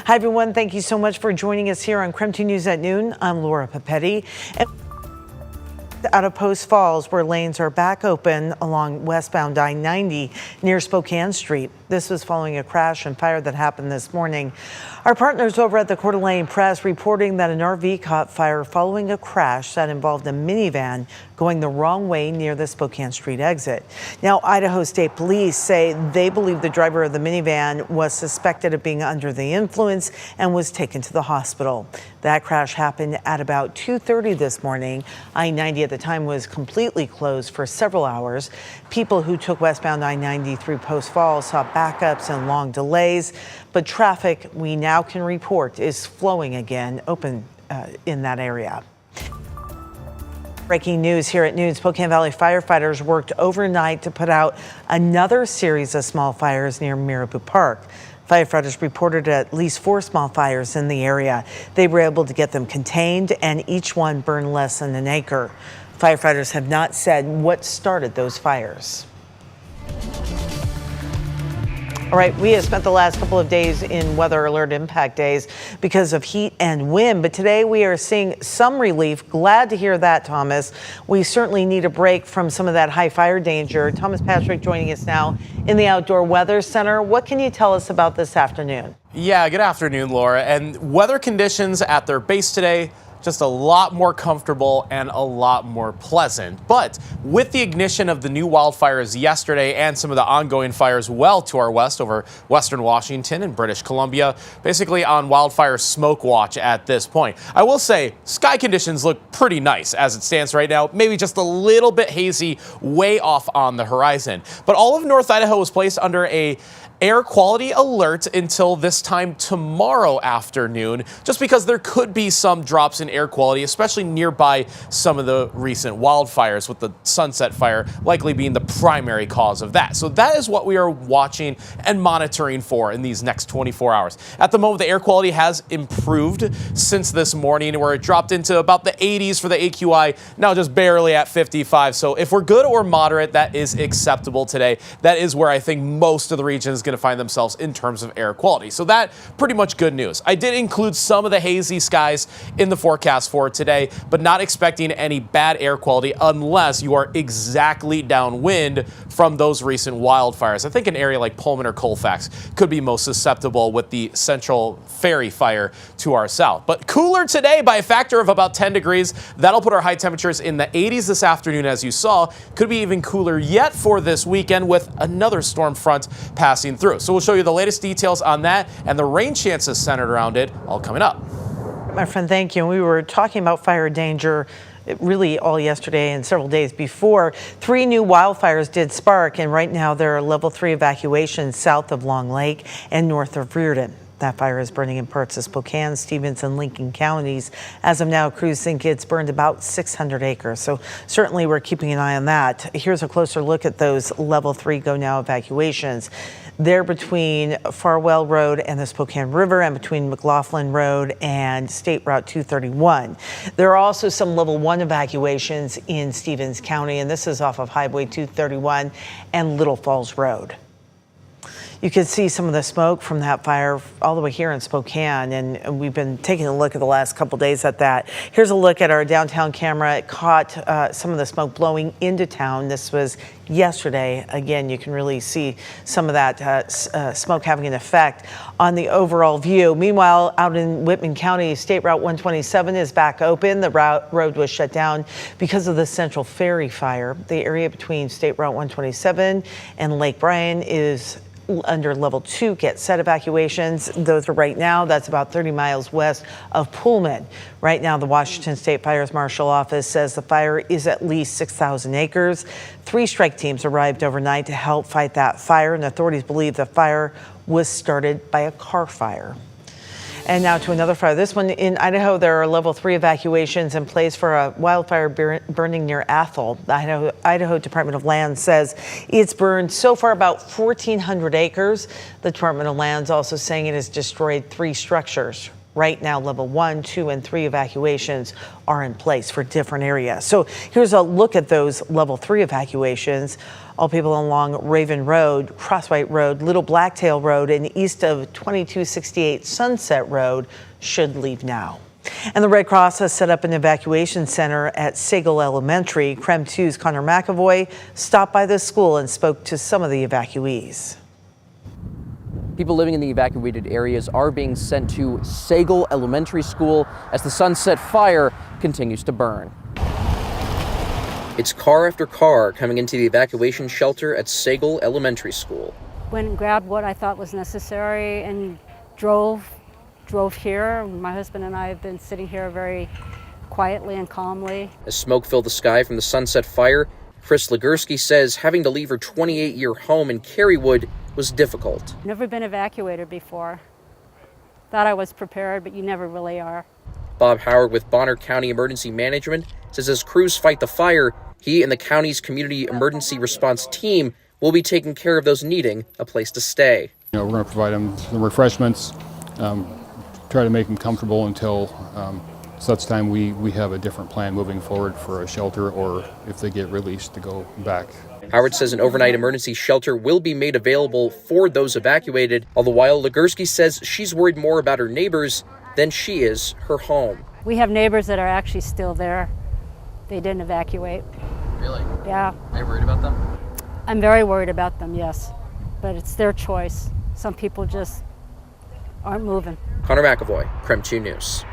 Hi, everyone. Thank you so much for joining us here on KREM 2 News at Noon. I'm Laura Papetti. Out of Post Falls, where lanes are back open along Westbound I-90 near Spokane Street. This was following a crash and fire that happened this morning. Our partners over at the Coeur d'Alene Press reporting that an RV caught fire following a crash that involved a minivan going the wrong way near the Spokane Street exit. Now, Idaho State Police say they believe the driver of the minivan was suspected of being under the influence and was taken to the hospital. That crash happened at about 2:30 this morning. I-90 at the time was completely closed for several hours. People who took westbound I-90 through Post Falls saw backups and long delays, but traffic, we now can report, is flowing again in that area. Breaking news here at noon, Spokane Valley firefighters worked overnight to put out another series of small fires near Marabou Park. Firefighters reported at least 4 small fires in the area. They were able to get them contained, and each one burned less than an acre. Firefighters have not said what started those fires. All right, we have spent the last couple of days in weather alert impact days because of heat and wind, but today we are seeing some relief. Glad to hear that, Thomas. We certainly need a break from some of that high fire danger. Thomas Patrick joining us now in the Outdoor Weather Center. What can you tell us about this afternoon? Yeah, good afternoon, Laura. And weather conditions at their base today, just a lot more comfortable and a lot more pleasant. But with the ignition of the new wildfires yesterday and some of the ongoing fires well to our west over western Washington and British Columbia, basically on wildfire smoke watch at this point. I will say sky conditions look pretty nice as it stands right now, maybe just a little bit hazy way off on the horizon. But all of North Idaho was placed under a air quality alert until this time tomorrow afternoon, just because there could be some drops in air quality, especially nearby some of the recent wildfires, with the Sunset Fire likely being the primary cause of that. So that is what we are watching and monitoring for in these next 24 hours. At the moment, the air quality has improved since this morning, where it dropped into about the 80s for the AQI, now just barely at 55. So if we're good or moderate, that is acceptable today. That is where I think most of the region is going to find themselves in terms of air quality. So that pretty much good news. I did include some of the hazy skies in the forecast for today, but not expecting any bad air quality unless you are exactly downwind from those recent wildfires. I think an area like Pullman or Colfax could be most susceptible with the Central Ferry fire to our south. But cooler today by a factor of about 10 degrees. That'll put our high temperatures in the 80s this afternoon, as you saw. Could be even cooler yet for this weekend with another storm front passing through. So we'll show you the latest details on that and the rain chances centered around it, all coming up. My friend, thank you. And we were talking about fire danger really all yesterday and several days before. 3 new wildfires did spark, and right now there are level 3 evacuations south of Long Lake and north of Reardon. That fire is burning in parts of Spokane, Stevens, and Lincoln counties. As of now, crews think it's burned about 600 acres. So certainly we're keeping an eye on that. Here's a closer look at those level 3 go now evacuations. They're between Farwell Road and the Spokane River, and between McLaughlin Road and State Route 231. There are also some level 1 evacuations in Stevens County, and this is off of Highway 231 and Little Falls Road. You can see some of the smoke from that fire all the way here in Spokane, and we've been taking a look at the last couple days at that. Here's a look at our downtown camera. It caught some of the smoke blowing into town. This was yesterday. Again, you can really see some of that smoke having an effect on the overall view. Meanwhile, out in Whitman County, State Route 127 is back open. The road was shut down because of the Central Ferry fire. The area between State Route 127 and Lake Bryan is under level 2 get set evacuations. Those are right now. That's about 30 miles west of Pullman. Right now, the Washington State Fires Marshal Office says the fire is at least 6,000 acres. 3 strike teams arrived overnight to help fight that fire, and authorities believe the fire was started by a car fire. And now to another fire. This one in Idaho, there are level 3 evacuations in place for a wildfire burning near Athol. The Idaho Department of Land says it's burned so far about 1,400 acres. The Department of Land's also saying it has destroyed 3 structures. Right now, level 1, 2, and 3 evacuations are in place for different areas. So here's a look at those level 3 evacuations. All people along Raven Road, Crosswhite Road, Little Blacktail Road, and east of 2268 Sunset Road should leave now. And the Red Cross has set up an evacuation center at Sagal Elementary. KREM 2's Connor McAvoy stopped by the school and spoke to some of the evacuees. People living in the evacuated areas are being sent to Sagal Elementary School as the Sunset Fire continues to burn. It's car after car coming into the evacuation shelter at Sagal Elementary School. Went and grabbed what I thought was necessary and drove here. My husband and I have been sitting here very quietly and calmly. As smoke filled the sky from the Sunset Fire, Chris Legursky says having to leave her 28-year home in Carywood was difficult. Never been evacuated before. Thought I was prepared, but you never really are. Bob Howard with Bonner County Emergency Management says as crews fight the fire, he and the county's community emergency response team will be taking care of those needing a place to stay. We're going to provide them some refreshments, try to make them comfortable until such time we have a different plan moving forward for a shelter, or if they get released to go back. Howard says an overnight emergency shelter will be made available for those evacuated. All the while, Legursky says she's worried more about her neighbors than she is her home. We have neighbors that are actually still there. They didn't evacuate. Really? Yeah. Are you worried about them? I'm very worried about them, yes. But it's their choice. Some people just aren't moving. Connor McAvoy, KREM 2 News.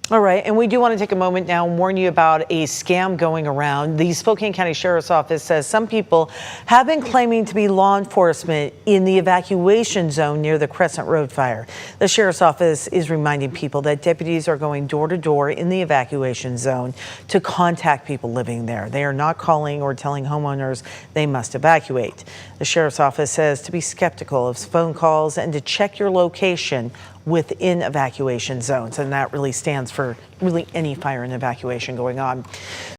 All right, and we do want to take a moment now and warn you about a scam going around. The Spokane County Sheriff's Office says some people have been claiming to be law enforcement in the evacuation zone near the Crescent Road fire. The Sheriff's Office is reminding people that deputies are going door to door in the evacuation zone to contact people living there. They are not calling or telling homeowners they must evacuate. The Sheriff's Office says to be skeptical of phone calls and to check your location within evacuation zones, and that really stands for any fire and evacuation going on.